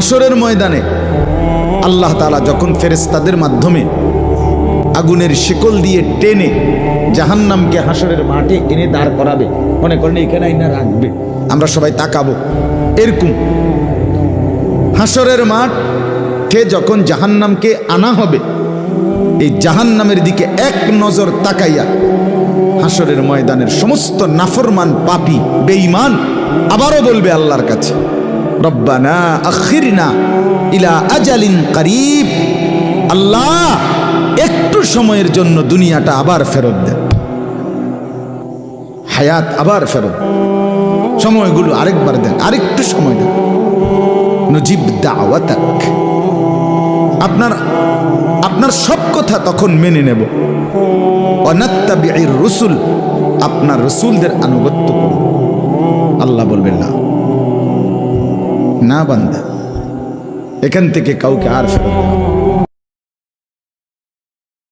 হাসরের ময়দানে আল্লাহ তাআলা যখন ফেরেশতাদের মাধ্যমে আগুনের শিকল দিয়ে টেনে জাহান্নামকে হাসরের মাঠে এনে দাঁড় করাবে, মনে করেন এখানে আইনা রাখবে, আমরা সবাই তাকাবো, এরকম হাসরের মাঠে যখন জাহান্নামকে আনা হবে, এই জাহান্নামের দিকে এক নজর তাকাইয়া হাসরের ময়দানের সমস্ত নাফরমান পাপী বেঈমান আবারও বলবে আল্লাহর কাছে, রব্বানা আখিরনা ইলা আজালিন করিব, আল্লাহ একটু সময়ের জন্য দুনিয়াটা আবার ফেরত দেন, হায়াত আবার ফেরত, সময়গুলো আরেকবার দেন, আরেকটু সময় দেন, নজিব দাওয়াতাক, আপনার সব কথা তখন মেনে নেব, ওয়ানাত্তাবিউর রুসুল, আপনার রসুলদের আনুগত্য করব। আল্লাহ বলবেন না, না বান্দা, এখান থেকে কাউকে আর ফেরত দেওয়া